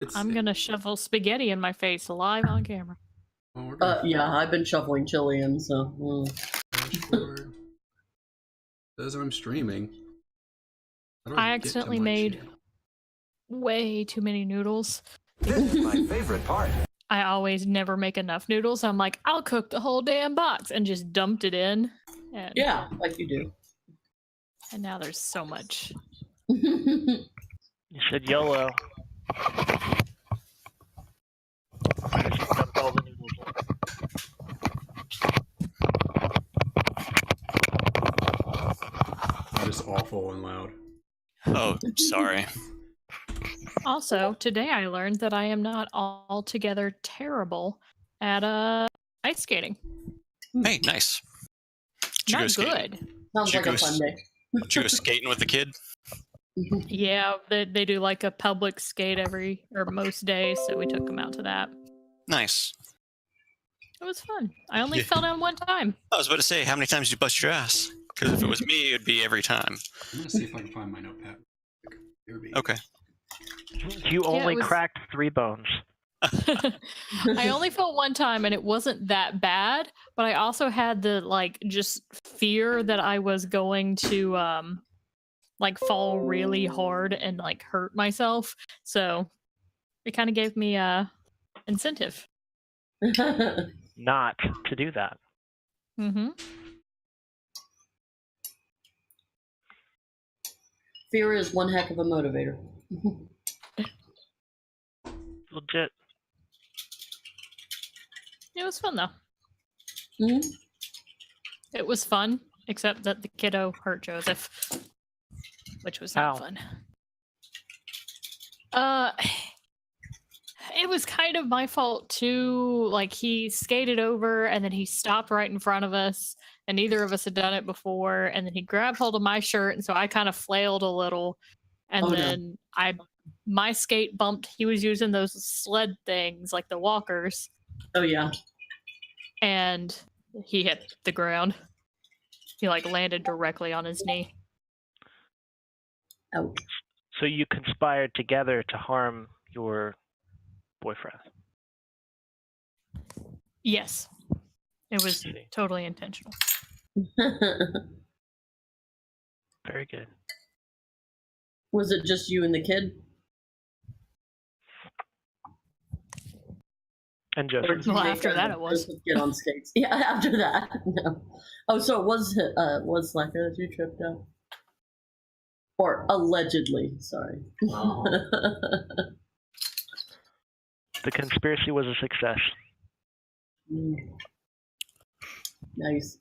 It's I'm gonna shovel spaghetti in my face live on camera. well, we're gonna Yeah, I've been shoveling chili in, so. flash forward. Says I'm streaming. How do I get to accidentally my made channel? way too many noodles. This is my favorite part. I always never make enough noodles. I'm like, I'll cook the whole damn box and just dumped it in. And, Yeah, like you do. and now there's so much. You said YOLO. I just dumped all the noodles in. That is awful and loud. Oh, sorry. Also, today I learned that I am not altogether terrible at ice skating. Hey, nice. Did you go Not skating? good. Sounds Did you like a go fun day. Did you go skating with the kid? Yeah, they do like a public skate every or most days, so we took them out to that. Nice. It was fun. I only Yeah. fell down one time. I was about to say, how many times did you bust your ass? Because if it was me, it'd be every time. I'm gonna see if I can find my notepad. Okay. You only was- cracked 3 bones. I only fell one time and it wasn't that bad, but I also had the like just fear that I was going to like fall really hard and like hurt myself. So it kind of gave me a incentive. Not to do that. Mm-hmm. Fear is one heck of a motivator. Legit. It was fun though. Mhm. It was fun, except that the kiddo hurt Joseph, which was not How? fun. It was kind of my fault too. Like he skated over and then he stopped right in front of us, and neither of us had done it before. And then he grabbed hold of my shirt, and so I kind of flailed a little. And Oh, no. then my skate bumped. He was using those sled things, like the walkers, Oh yeah. and he hit the ground. He like landed directly on his knee. Ouch. So you conspired together to harm your boyfriend. Yes, it was See. totally intentional. Very good. Was it just you and the kid? And Or Joseph. did you Well, make after that it was. Joseph get on skates? Yeah, after that. No. Oh, so it was like that you tripped out? Or allegedly, sorry. The conspiracy was a success. Nice.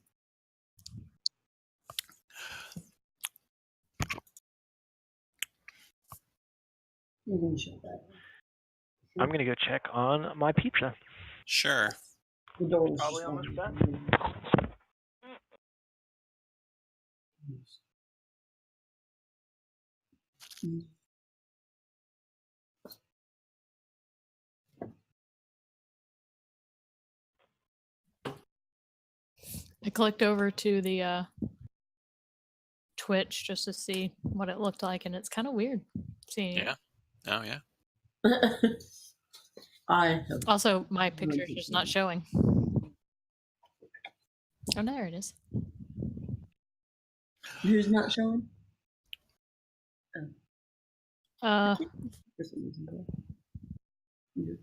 You can shut that. I'm gonna go check on my pizza. Sure. The door was Probably just almost open. I clicked over to the Twitch just to see what it looked like, and it's kind of weird seeing it. Yeah. Oh, yeah. I have. Also, my picture's just not showing. Oh, no, there it is. Who's not showing? Uh, For some reason, go. Yeah.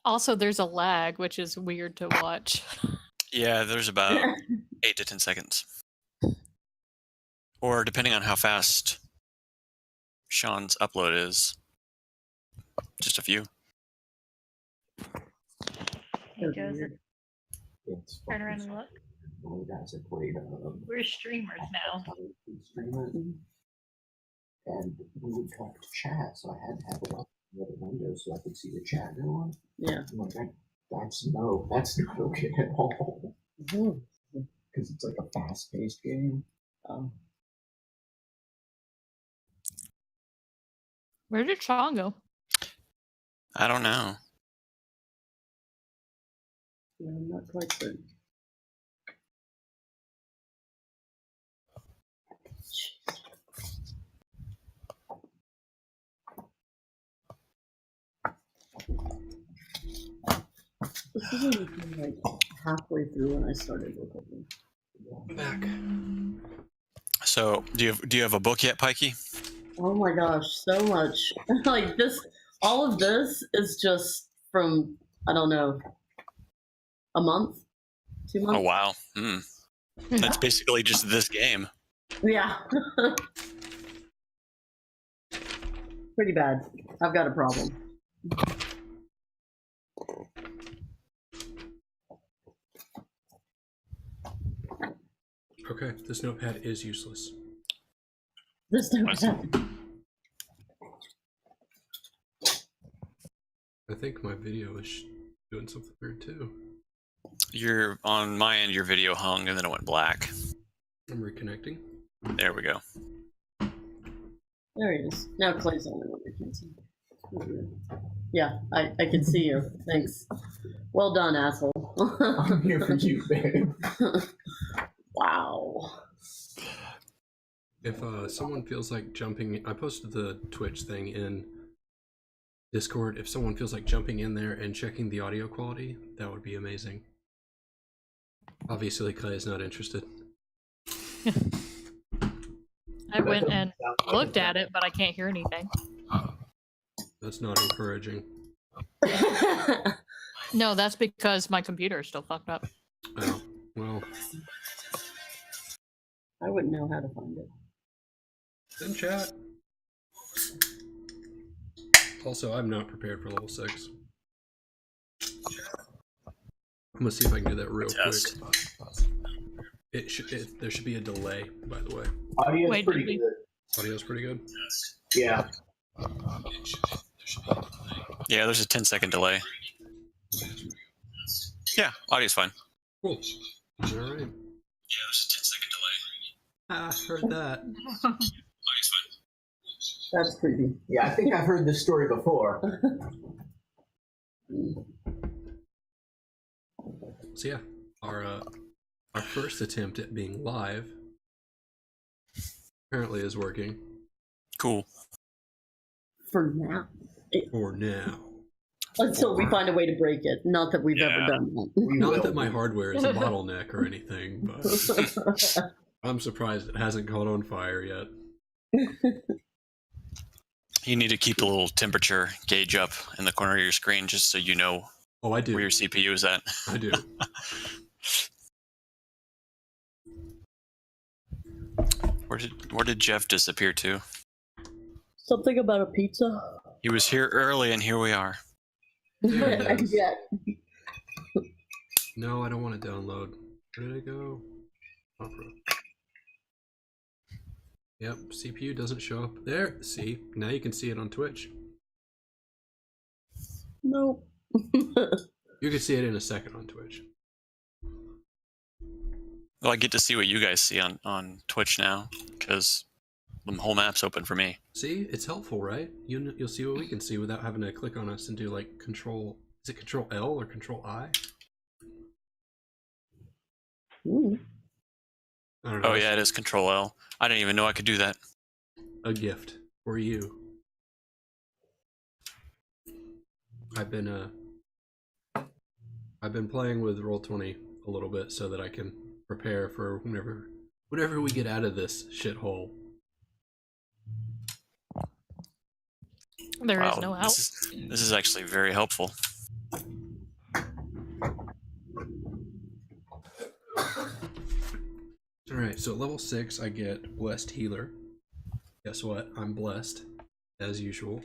also, there's a lag, which is weird to watch. Yeah, there's about 8 to 10 seconds. Or depending on how fast Sean's upload is, just a few. Hey, Joseph, It's turn around and look. One of the guys that played We're streamers now. streamer, and we would talk to chat, so I had to have it up in the other window so I could see the chat go on. Yeah. I'm like, that's not okay at all. Because it's like a fast-paced game. Where did Sean go? I don't know. Yeah, I'm not quite certain. This isn't even like halfway through when I started recording. I'm back. So, do you have a book yet, Pikey? Oh my gosh, so much. Like this, all of this is just from, I don't know, a month? 2 months? Oh wow. That's basically just this game. Yeah. Pretty bad. I've got a problem. Okay, this notepad is useless. There's no bad. I think my video is doing something weird too. You're on my end. Your video hung and then it went black. I'm reconnecting. There we go. There he is. Now Clay's the only one we can see. Yeah, I can see you. Thanks. Well done, asshole. I'm here for you, babe. Wow. If someone feels like jumping, I posted the Twitch thing in Discord. If someone feels like jumping in there and checking the audio quality, that would be amazing. Obviously, Clay is not interested. I went and looked at it, but I can't hear anything. That's not encouraging. No, that's because my computer is still fucked up. Oh, well, I wouldn't know how to find it. in chat. Also, I'm not prepared for level 6. I'm gonna see if I can do that real Test. quick. There should be a delay, by the way. Audio's Wait, pretty did we- good. Audio's pretty good. Yeah. Yeah, there's a 10-second delay. Yeah, audio's fine. Cool. All right. Yeah, there's a 10-second delay. Ah, heard that. Audio's fine. That's creepy. Yeah, I think I've heard this story before. So yeah, our first attempt at being live apparently is working Cool. For now. for now. Until we find a way to break it. Not that we've ever Yeah. done that. Not that my hardware is a bottleneck or anything, but I'm surprised it hasn't caught on fire yet. You need to keep a little temperature gauge up in the corner of your screen just so you know Oh, I do. where your CPU is at. I do. Where did Jeff disappear to? Something about a pizza? He was here early and here we are. There it is. Yeah. No, I don't want to download. Where did it go? Opera. Yep, CPU doesn't show up. There, see? Now you can see it on Twitch. Nope. You can see it in a second on Twitch. Well, I get to see what you guys see on Twitch now because the whole map's open for me. See? It's helpful, right? You'll see what we can see without having to click on us and do like control... Is it control L or control I? Ooh. I don't know. Oh yeah, it is Control L. I didn't even know I could do that. A gift for you. I've been playing with Roll20 a little bit so that I can prepare for whenever we get out of this shithole. There is Wow, no out. This is actually very helpful. Alright, so at level 6 I get Blessed Healer. Guess what? I'm blessed, as usual.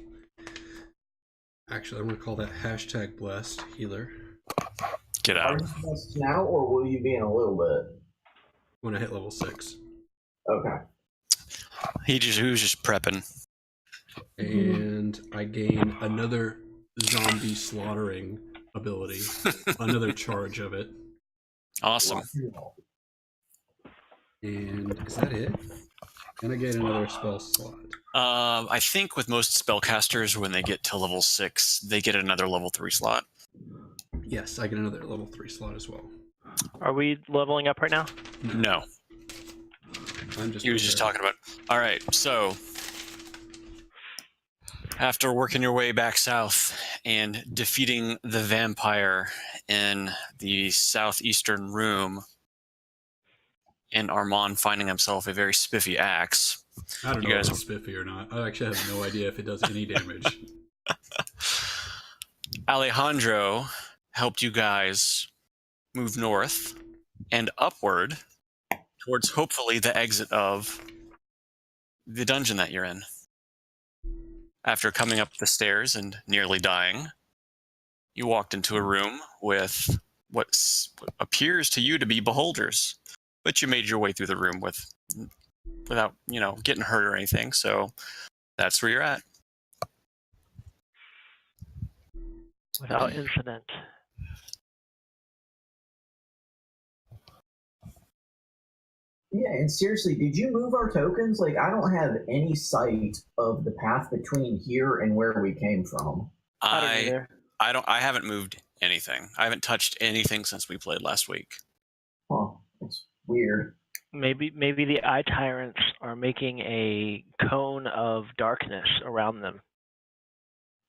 Actually, I'm going to call that hashtag Blessed Healer Get Are out. you blessed now, or will you be in a little bit? when I hit level 6. Okay. He was just prepping. And I gain another zombie slaughtering ability. Another charge of it. Awesome. And is that it? And I get another spell slot. I think with most spellcasters, when they get to level 6, they get another level 3 slot. Yes, I get another level 3 slot as well. Are we leveling up right now? No, I'm just he was just talking about. All right, so after working your way back south and defeating the vampire in the southeastern room, and Armand finding himself a very spiffy axe. I don't You know guys- if it's spiffy or not. I actually have no idea if it does any damage. Alejandro helped you guys move north and upward towards hopefully the exit of the dungeon that you're in. After coming up the stairs and nearly dying, you walked into a room with what appears to you to be beholders, but you made your way through the room without, getting hurt or anything. So that's where you're at. Without incident. Yeah, and seriously, did you move our tokens? Like, I don't have any sight of the path between here and where we came from. I I haven't moved anything. I haven't touched anything since we played last week. Huh, it's weird. Maybe the eye tyrants are making a cone of darkness around them.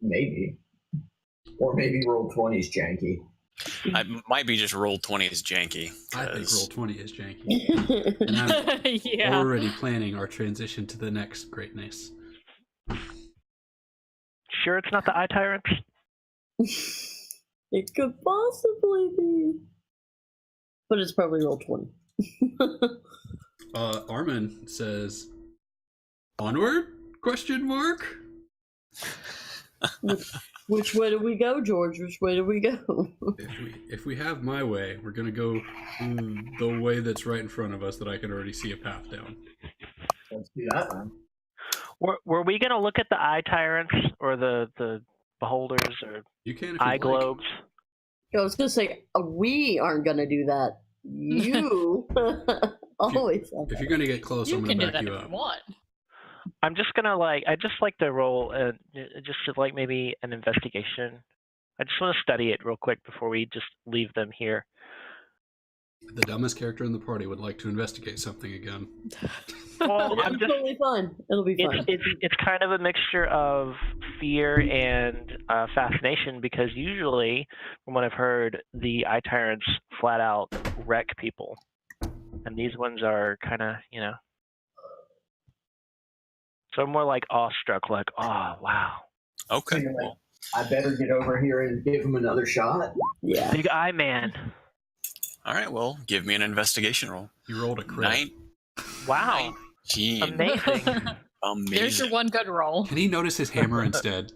Maybe. Or maybe Roll20's janky. I might be just Roll20 is janky. I think 'cause- Roll20 is janky. And I'm Yeah. already planning our transition to the next greatness. Sure, it's not the eye tyrants. It could possibly be. But it's probably Roll20. Armin says, "Onward?" Question mark. Which way do we go, George? Which way do we go? If we have my way, we're gonna go the way that's right in front of us that I can already see a path down. Let's do that then. Were we gonna look at the eye tyrants or the beholders or You can if you eye like. globes? I was gonna say we aren't gonna do that. You always. Have If you're gonna get close, You I'm can gonna do back that you if you up. want. I'm just gonna I just like to roll just like maybe an investigation. I just want to study it real quick before we just leave them here. The dumbest character in the party would like to investigate something again. Well, It'll I'm be just totally fine. It'll be fine. it's kind of a mixture of fear and fascination because usually, from what I've heard, the eye tyrants flat out wreck people, and these ones are kind of So I'm more like awestruck, like, oh wow, Okay. You're like, Well, I better get over here and give him another shot. Yeah. big eye man. all right. Well, give me an investigation roll. You rolled a crit. Wow, 19. amazing. Amazing. There's your one good roll. Can he notice his hammer instead?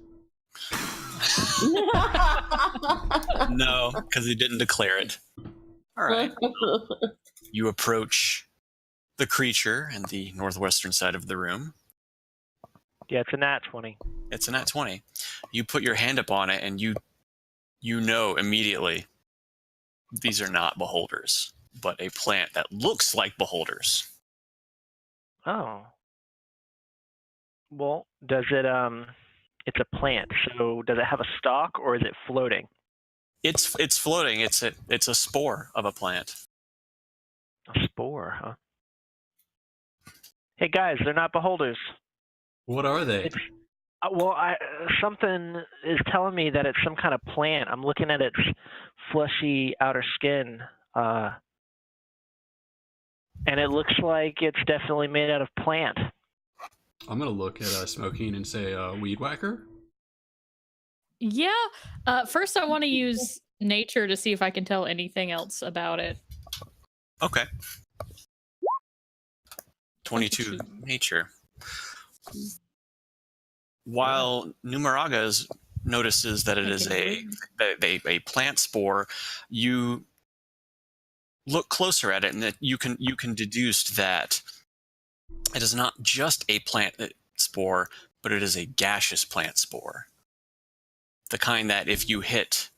No, because he didn't declare it. All right. You approach the creature in the northwestern side of the room. Yeah, it's a nat 20. It's a nat 20. You put your hand up on it, and you know immediately these are not beholders, but a plant that looks like beholders. Oh. Well, does it it's a plant, so does it have a stalk or is it floating? It's floating. It's a spore of a plant. A spore, huh? Hey guys, they're not beholders. What are they? It's well, something is telling me that it's some kind of plant. I'm looking at its fleshy outer skin, and it looks like it's definitely made out of plant. I'm gonna look at Smoking and say, "Weed whacker." Yeah. First, I want to use nature to see if I can tell anything else about it. Okay. 22 nature. While Numeragas notices that it is a plant spore, you look closer at it, and that you can deduce that it is not just a plant spore, but it is a gaseous plant spore. The kind that if you hit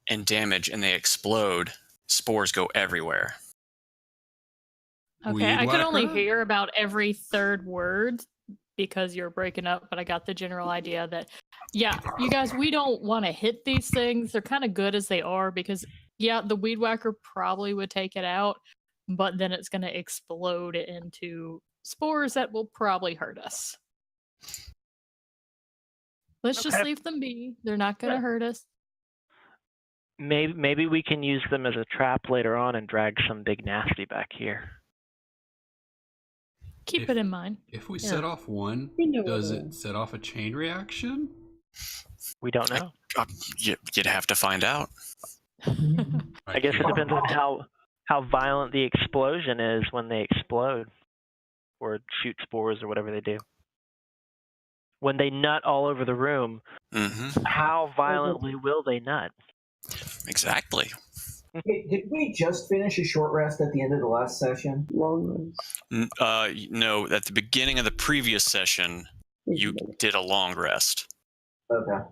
and damage and they explode, spores go everywhere. Okay, Weed I could only whacker? hear about every third word because you're breaking up, but I got the general idea that, yeah, you guys, we don't want to hit these things. They're kind of good as they are because, yeah, the weed whacker probably would take it out, but then it's going to explode into spores that will probably hurt us. Let's just Okay. leave them be. They're not going to hurt us. Maybe we can use them as a trap later on and drag some big nasty back here. Keep it in mind. If we Yeah. set off one, We know does what it set off a chain reaction? We don't know. You'd have to find out. I guess it depends on how violent the explosion is when they explode, or shoot spores or whatever they do. When they nut all over the room, Mm-hmm. how violently will they nut? Exactly. Hey, did we just finish a short rest at the end of the last session? Long rest. No, at the beginning of the previous session, you did a long rest. Okay.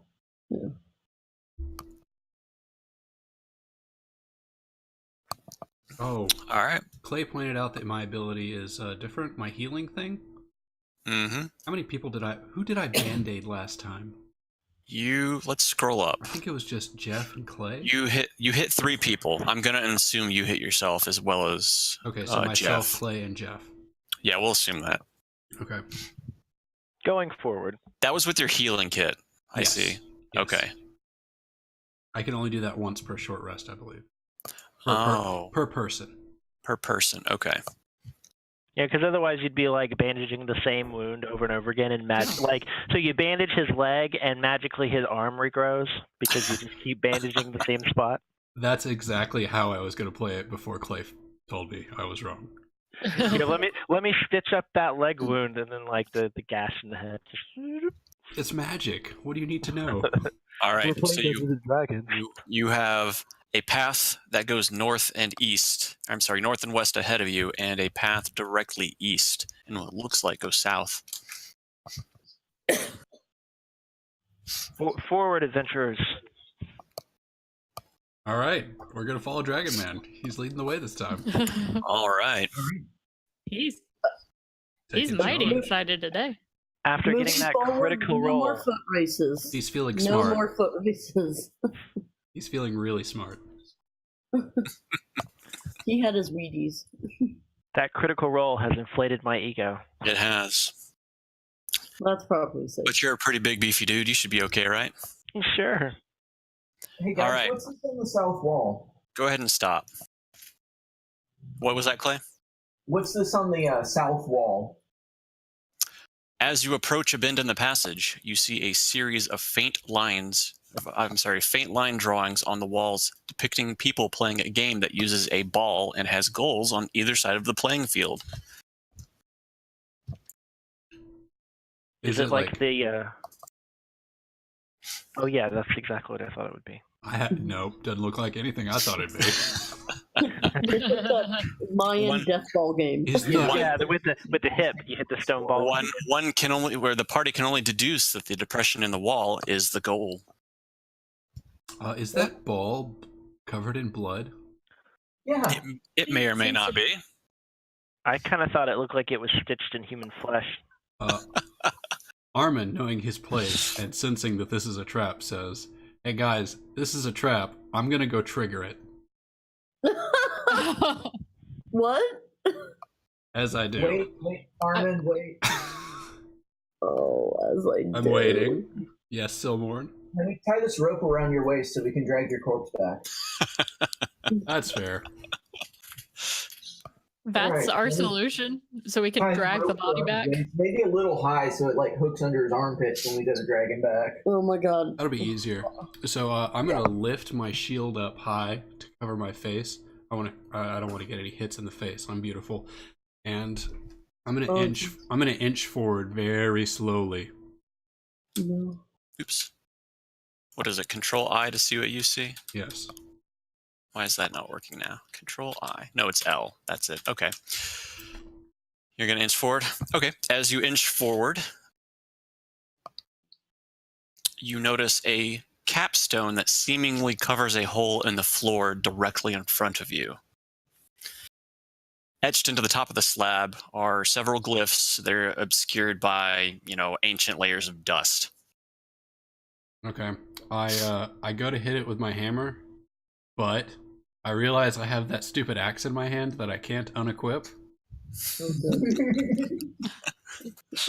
Oh, All right. Clay pointed out that my ability is different. My healing thing. Mm-hmm. How many people who did I band-aid last time? Let's scroll up. I think it was just Jeff and Clay. You hit 3 people. I'm gonna assume you hit yourself as well as Okay, so myself, Jeff. Clay, and Jeff. Yeah, we'll assume that. Okay. Going forward. That was with your healing kit. I Yes. see. Yes. Okay. I can only do that once per short rest, I believe. Oh. Per person. Per person. Okay. Yeah, because otherwise you'd be like bandaging the same wound over and over again, and so you bandage his leg, and magically his arm regrows because you just keep bandaging the same spot. That's exactly how I was going to play it before Clay told me I was wrong. Here, let me stitch up that leg wound, and then like the gash in the head. It's magic. What do you need to know? All right. So dragon. you have a path that goes north and west ahead of you, and a path directly east, and what looks like goes south. Forward, adventurers. All right, we're going to follow Dragon Man. He's leading the way this time. All right. He's Taking mighty charge. excited today. After Moving getting that forward, critical no roll. more foot races. He's feeling No smart. more foot races. He's feeling really smart. He had his Wheaties. That critical roll has inflated my ego. It has. That's probably safe. But you're a pretty big beefy dude. You should be okay, right? Sure. Hey guys, All right. what's this on the south wall? Go ahead and stop. What was that, Clay? What's this on the south wall? As you approach a bend in the passage, you see a series of faint line drawings on the walls depicting people playing a game that uses a ball and has goals on either side of the playing field. Is it like the? Oh yeah, that's exactly what I thought it would be. Nope, doesn't look like anything I thought it'd be. Mayan death ball game. Is the- Yeah, with the hip, you hit the stone ball. One can only where the party can only deduce that the depression in the wall is the goal. Is that ball covered in blood? Yeah. It may or may not be. I kind of thought it looked like it was stitched in human flesh. Armin, knowing his place and sensing that this is a trap, says, "Hey guys, this is a trap. I'm gonna go trigger it." What? As I do. Wait, Armin, wait. Oh, as I I'm do. waiting. Yes, Silmorn. Let me tie this rope around your waist so we can drag your corpse back. That's fair. That's Alright, our maybe- solution, so we can Tie drag the rope body around back. his waist, maybe a little high so it like hooks under his armpits when we go to drag him back. Oh my god. That'll be easier. So I'm gonna lift my shield up high to cover my face. I don't want to get any hits in the face. I'm beautiful, and I'm gonna inch forward very slowly. No. Oops. What is it? Control I to see what you see? Yes. Why is that not working now? Control I. No, it's L. That's it. Okay. You're going to inch forward? Okay. As you inch forward, you notice a capstone that seemingly covers a hole in the floor directly in front of you. Etched into the top of the slab are several glyphs. They're obscured by, ancient layers of dust. Okay. I go to hit it with my hammer, but I realize I have that stupid axe in my hand that I can't unequip.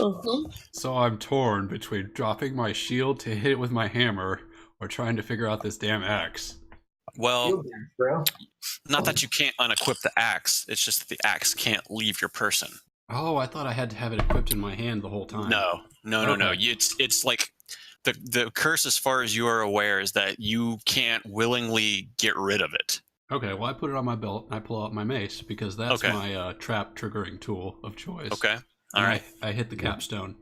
Uh-huh. So I'm torn between dropping my shield to hit it with my hammer or trying to figure out this damn axe. Well, Field dash, bro. not that you can't unequip the axe. It's just that the axe can't leave your person. Oh, I thought I had to have it equipped in my hand the whole time. No. Okay. It's like the curse, as far as you are aware, is that you can't willingly get rid of it. Okay, well, I put it on my belt and I pull out my mace because that's Okay. my trap triggering tool of choice. Okay. All And right. I hit the capstone.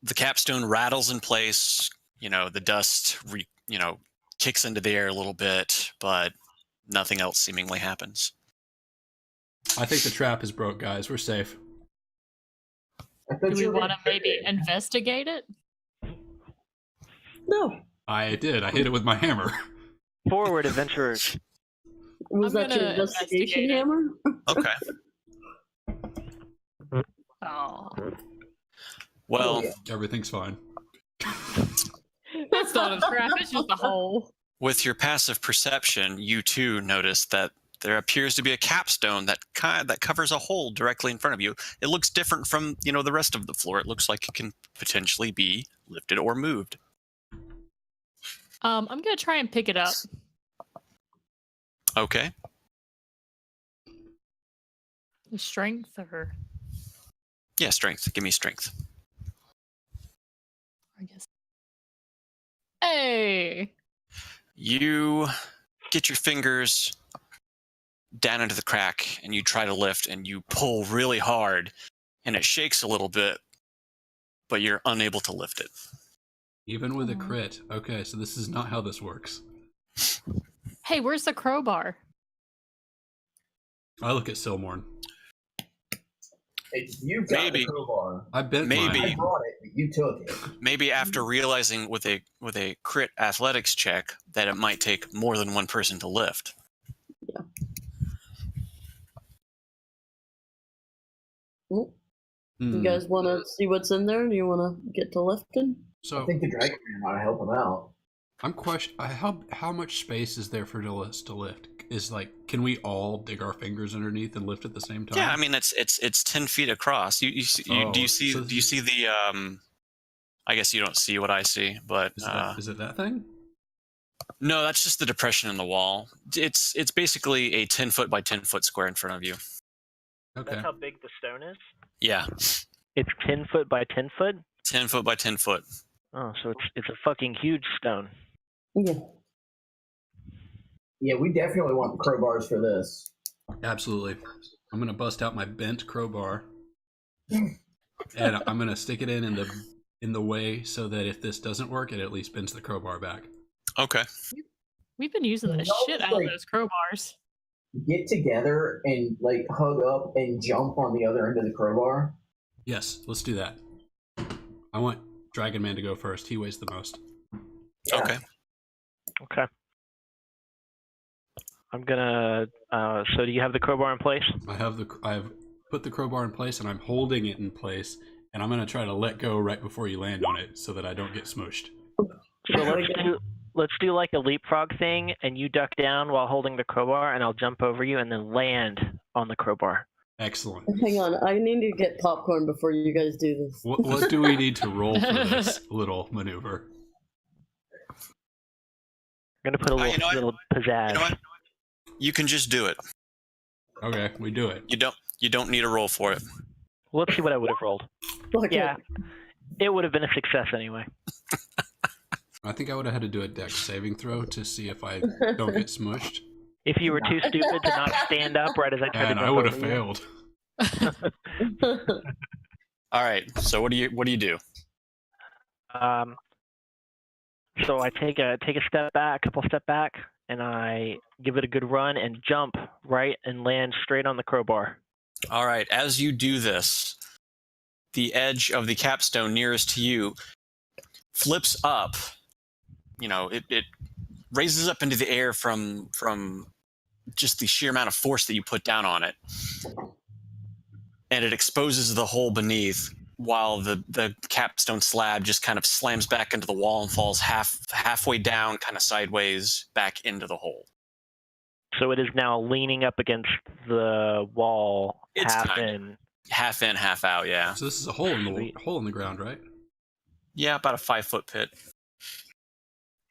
The capstone rattles in place. The dust, kicks into the air a little bit, but nothing else seemingly happens. I think the trap is broke, guys. We're safe. Do we want to maybe investigate it? No. I did. I hit it with my hammer. Forward, adventurers. Was I'm that your gonna investigation investigate it. hammer? Okay. Oh, Well, Everything's fine. that's not a trap. It's just a hole. with your passive perception, you too notice that there appears to be a capstone that covers a hole directly in front of you. It looks different from the rest of the floor. It looks like it can potentially be lifted or moved. I'm gonna try and pick it up. Okay. Strength or Yeah, strength. Give me strength. I guess. Hey. You get your fingers down into the crack and you try to lift and you pull really hard and it shakes a little bit, but you're unable to lift it. Even with a crit. Okay, so this is not how this works. Hey, where's the crowbar? I look at Silmorn. You got Maybe. the crowbar. I bent Maybe. I mine. brought it, but you took it. Maybe after realizing with a crit athletics check that it might take more than one person to lift. You Hmm. guys want to see what's in there? Do you want to get to lifting? I So think the dragon man ought to help him out. I'm how much space is there for us to lift? Is can we all dig our fingers underneath and lift at the same time? Yeah, I mean it's 10 feet across. Do you see so the I guess you don't see what I see, but is it that thing? no, that's just the depression in the wall. It's basically a 10 foot by 10 foot square in front of you. Okay. That's how big the stone is? Yeah, It's 10 foot by 10 foot? 10 foot by 10 foot. Oh, so it's a fucking huge stone. Yeah. Yeah, we definitely want the crowbars for this. Absolutely. I'm gonna bust out my bent crowbar, and I'm gonna stick it in the way so that if this doesn't work, it at least bends the crowbar back. Okay. We've been using the No, shit out of like- those crowbars. Get together and hug up and jump on the other end of the crowbar. Yes, let's do that. I want Dragon Man to go first. He weighs the most. Yeah. Okay. Okay. I'm gonna. So do you have the crowbar in place? I've put the crowbar in place and I'm holding it in place, and I'm gonna try to let go right before you land on it so that I don't get smushed. So let's do like a leapfrog thing, and you duck down while holding the crowbar, and I'll jump over you and then land on the crowbar. Excellent. Hang on, I need to get popcorn before you guys do this. What do we need to roll for this little maneuver? I'm gonna put a little, You know what? little pizzazz. You know what? You can just do it. Okay, we do it. You don't need a roll for it. Let's see what I would have rolled. Fuck Yeah, it. it would have been a success anyway. I think I would have had to do a dex saving throw to see if I don't get smushed, If you were too stupid to not stand up right as I tried and to I jump would have over you. failed. All right. So what do you do? So I take a couple step back, and I give it a good run and jump right and land straight on the crowbar. All right. As you do this, the edge of the capstone nearest to you flips up. It raises up into the air from just the sheer amount of force that you put down on it, and it exposes the hole beneath, while the capstone slab just kind of slams back into the wall and falls halfway down, kind of sideways back into the hole. So it is now leaning up against the wall, It's half kinda. in. Half in, half out. Yeah. So this is a hole in Sweet. the ground, right? Yeah, about a 5 foot pit.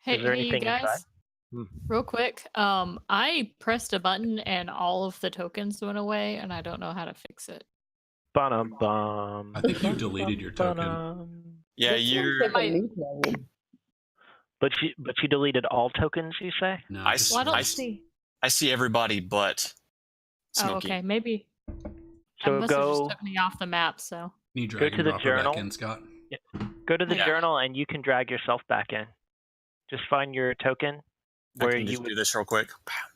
Hey, Is there hey, you anything guys. inside? Real quick, I pressed a button and all of the tokens went away, and I don't know how to fix it. Bum. I think you deleted your token. Yeah, That sounds you're. like a me problem. But you deleted all tokens, you say? No, I just Well, I don't I- see. I see everybody but Oh, Smokey. okay, maybe. So I must have go just took me off the map. So need go drag to and the drop her back journal. in, Scott. go to the Yeah. journal and you can drag yourself back in. Just find your token I where can you just would, do this real quick.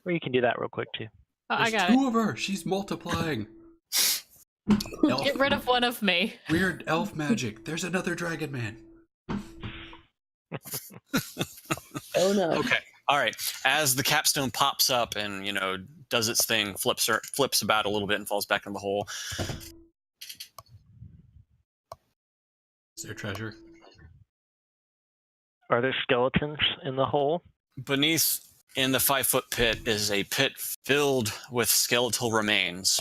or you can do that real quick too. I There's got two of her. She's multiplying. it. Get rid of one of me. Weird elf magic. There's another dragon man. Oh no. Okay. All right. As the capstone pops up and does its thing, flips about a little bit and falls back in the hole. Is there treasure? Are there skeletons in the hole? Beneath in the 5-foot pit is a pit filled with skeletal remains.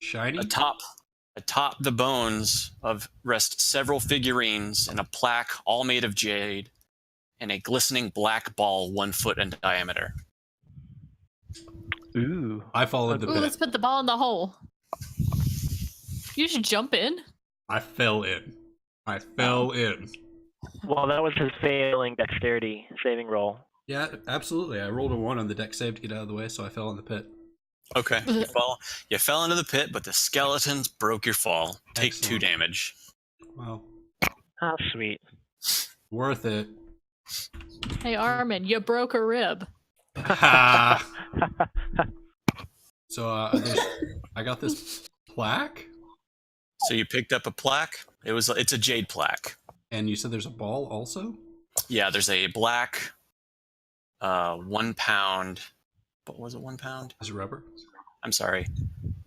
Shiny? Atop the bones rest several figurines and a plaque, all made of jade, and a glistening black ball 1 foot in diameter. Ooh. I followed the Ooh, pit. let's put the ball in the hole. You should jump in. I fell in. I fell in. Well, that was his failing dexterity saving roll. Yeah, absolutely. I rolled a 1 on the deck save to get out of the way, so I fell in the pit. Okay. You fell into the pit, but the skeletons broke your fall. Take Excellent. 2 damage. Wow. How sweet. Worth it. Hey, Armin, you broke a rib. Ha! So I got this plaque, So you picked up a plaque. It's a jade plaque. and you said there's a ball also? Yeah, there's a black 1 pound. What was it, 1 pound? Is it rubber? I'm sorry.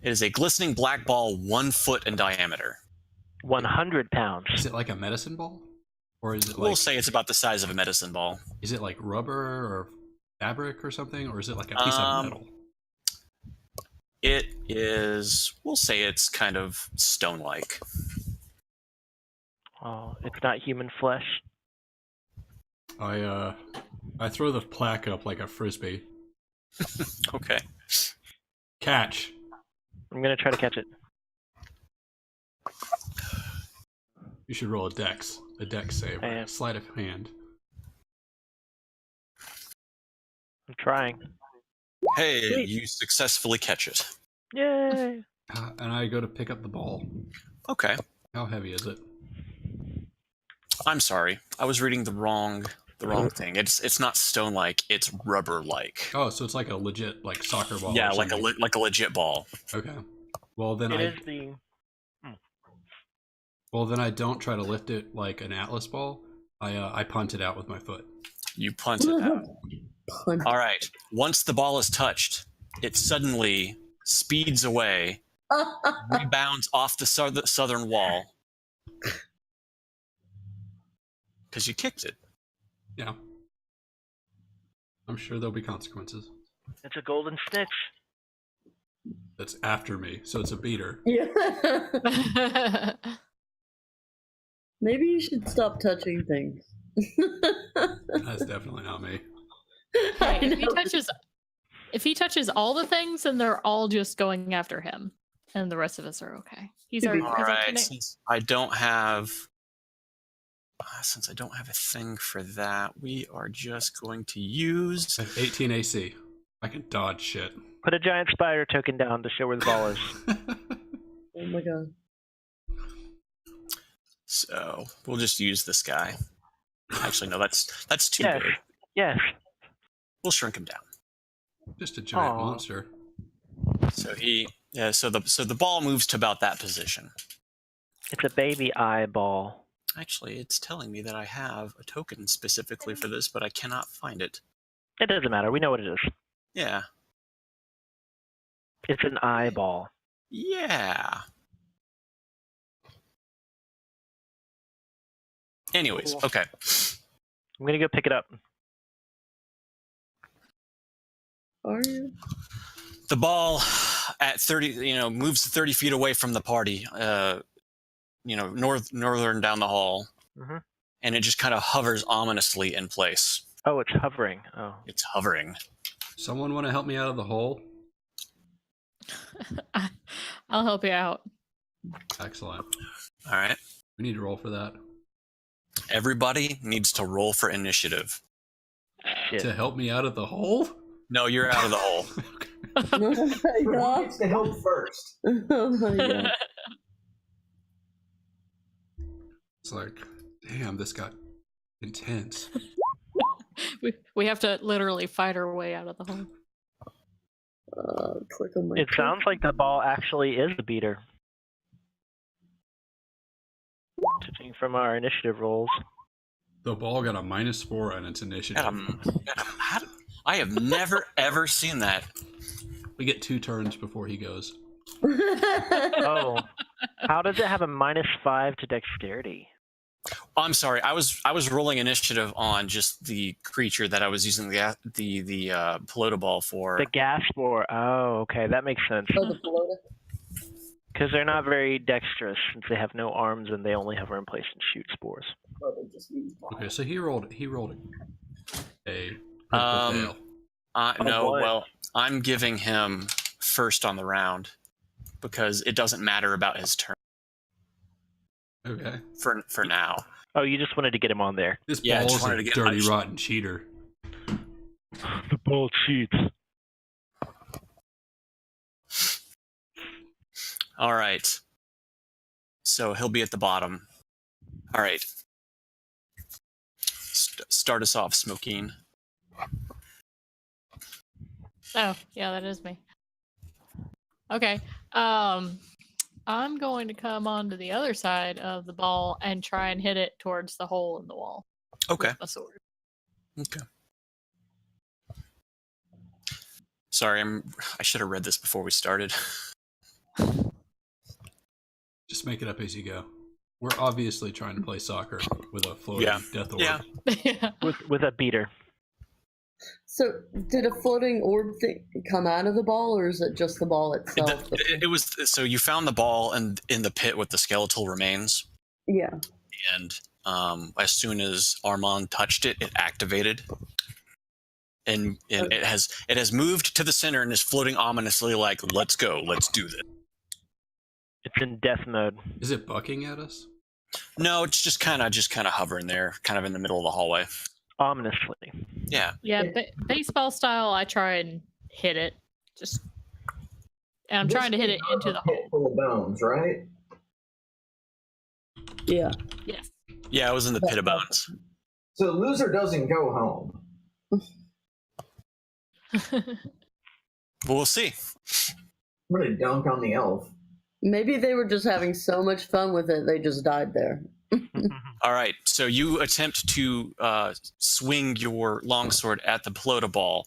It is a glistening black ball 1 foot in diameter. 100 pounds. Is it like a medicine ball? Or is it We'll like say it's about the size of a medicine ball. is it like rubber or fabric or something? Or is it like a piece of metal? It is, we'll say it's kind of stone-like. Oh, it's not human flesh. I throw the plaque up like a frisbee. Okay. Catch. I'm gonna try to catch it. You should roll a dex save. I am. Sleight of hand. I'm trying. Hey, Sweet. you successfully catch it. Yay! And I go to pick up the ball. Okay. How heavy is it? I'm sorry. I was reading the wrong thing. It's not stone-like, it's rubber-like. Oh, so it's like a legit like soccer ball. Yeah, or like something. a legit ball. Okay. Well then It I is the. I don't try to lift it like an atlas ball. I punt it out with my foot. You punt it out. Punt. All right. Once the ball is touched, it suddenly speeds away, rebounds off the southern wall. Because you kicked it. Yeah. I'm sure there'll be consequences. It's a golden snitch. That's after me, so it's a beater. Yeah. Maybe you should stop touching things. That's definitely not me. Hey, I if know. if he touches all the things, then they're all just going after him, and the rest of us are okay. He's already. All right. Since I don't have a thing for that, we are just going to use. I have 18 AC. I can dodge shit. Put a giant spider token down to show where the ball is. Oh my god. So we'll just use this guy. Actually, no, that's too Yes. big. Yes. We'll shrink him down. Just a giant Aw. monster. So so the ball moves to about that position. It's a baby eyeball. Actually, it's telling me that I have a token specifically for this, but I cannot find it. It doesn't matter. We know what it is. Yeah. It's an eyeball. Yeah. Anyways, Cool. okay. I'm gonna go pick it up. Are you? The ball at 30, moves 30 feet away from the party, northern down the hall, Mhm. and it just kind of hovers ominously in place. Oh, it's hovering. Oh. It's hovering. Someone want to help me out of the hole? I'll help you out. Excellent. All right. We need to roll for that. Everybody needs to roll for initiative. Shit. To help me out of the hole? No, you're out of the hole. Oh my Who god. gets to help first? Oh my god. It's like, damn, this got intense. We have to literally fight our way out of the hole. Click on my. It sounds like the ball actually is the beater. Judging from our initiative rolls. The ball got a -4 on its initiative. I have never ever seen that. We get 2 turns before he goes. Oh. How does it have a -5 to dexterity? Oh, I'm sorry. I was rolling initiative on just the creature that I was using the pelota ball for. The gas spore. Oh, okay. That makes sense. Oh, the pelota. Because they're not very dexterous since they have no arms and they only hover in place and shoot spores. Oh, they just use balls. Okay, so he rolled a critical fail. No, boy. well, I'm giving him first on the round because it doesn't matter about his turn Okay. for now. Oh, you just wanted to get him on there. This Yeah, I just ball's wanted a to get dirty, my- rotten cheater. The ball cheats. All right. So he'll be at the bottom. All right. Start us off, Smokeen. Oh, yeah, that is me. Okay. I'm going to come onto the other side of the ball and try and hit it towards the hole in the wall. Okay. With my sword. Okay. Sorry, I should have read this before we started. Just make it up as you go. We're obviously trying to play soccer with a floating Yeah. death orb. Yeah. Yeah. With a beater. So, did a floating orb thing come out of the ball, or is it just the ball itself? It was so you found the ball in the pit with the skeletal remains, Yeah. and as soon as Armand touched it, it activated, and it has moved to the center and is floating ominously, like, "Let's go, let's do this." It's in death mode. Is it bucking at us? No, it's just kind of hovering there, kind of in the middle of the hallway. Ominously. Yeah. Yeah, baseball style, I try and hit it. And I'm trying to hit it into the pit hole. full of bones, right? Yeah. Yes. Yeah, I was in the pit of bones. So the loser doesn't go home. But we'll see. I'm gonna dunk on the elf. Maybe they were just having so much fun with it, they just died there. All right, so you attempt to swing your longsword at the pelota ball.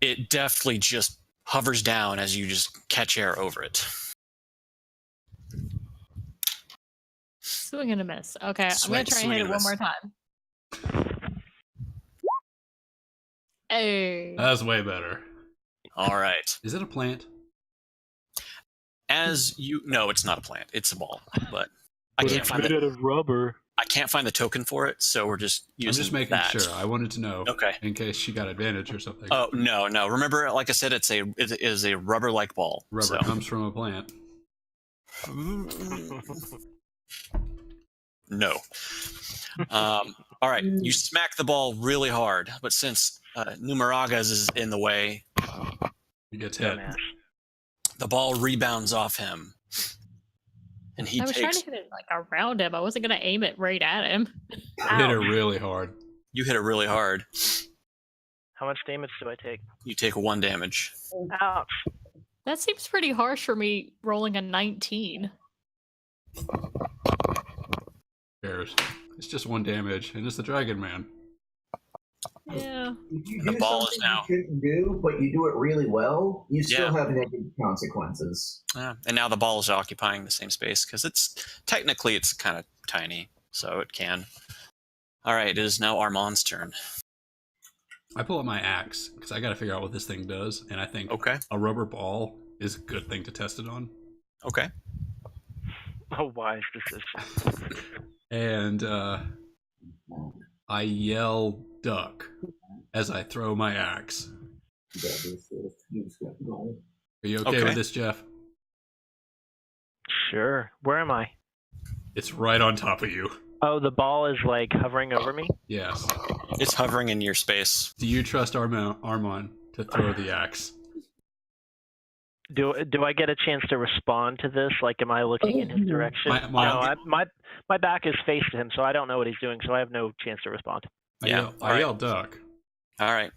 It deftly just hovers down as you just catch air over it. Swing and a miss. Okay, I'm going to try and Swing hit and it a one more time. Hey. That's way better. All right. Is it a plant? No, it's not a plant. It's a ball, but I can't find out of rubber. I can't find the token for it, so we're just I'm using just making that. sure. I wanted to know. Okay. In case she got advantage or something. Oh no. Remember, like I said, it is a rubber-like ball. Rubber so. comes from a plant. No. All right. You smack the ball really hard, but since Numeragas is in the way, He gets hit. Dumbass. the ball rebounds off him, and he I was trying takes. to hit it like around him. I wasn't going to aim it right at him. I hit it really hard. You hit it really hard. How much damage do I take? You take 1 damage. Ouch. That seems pretty harsh for me rolling a 19. Cares. It's just 1 damage, and it's the Dragon Man. Yeah. If you The do ball is something now- you shouldn't do, but you do it really well, you still Yeah. have negative consequences. And now the ball is occupying the same space because it's kind of tiny, so it can. All right, it is now Armand's turn. I pull out my axe because I got to figure out what this thing does, and I think Okay. a rubber ball is a good thing to test it on. Okay. A wise decision. And I yell duck as I throw my axe. Are you okay with this, Jeff? Sure. Where am I? It's right on top of you. Oh, the ball is like hovering over me? Yes. It's hovering in your space. Do you trust Armon to throw the axe? Do I get a chance to respond to this? Like, am I looking in his direction? My back is faced to him, so I don't know what he's doing, so I have no chance to respond. I yell duck. All right.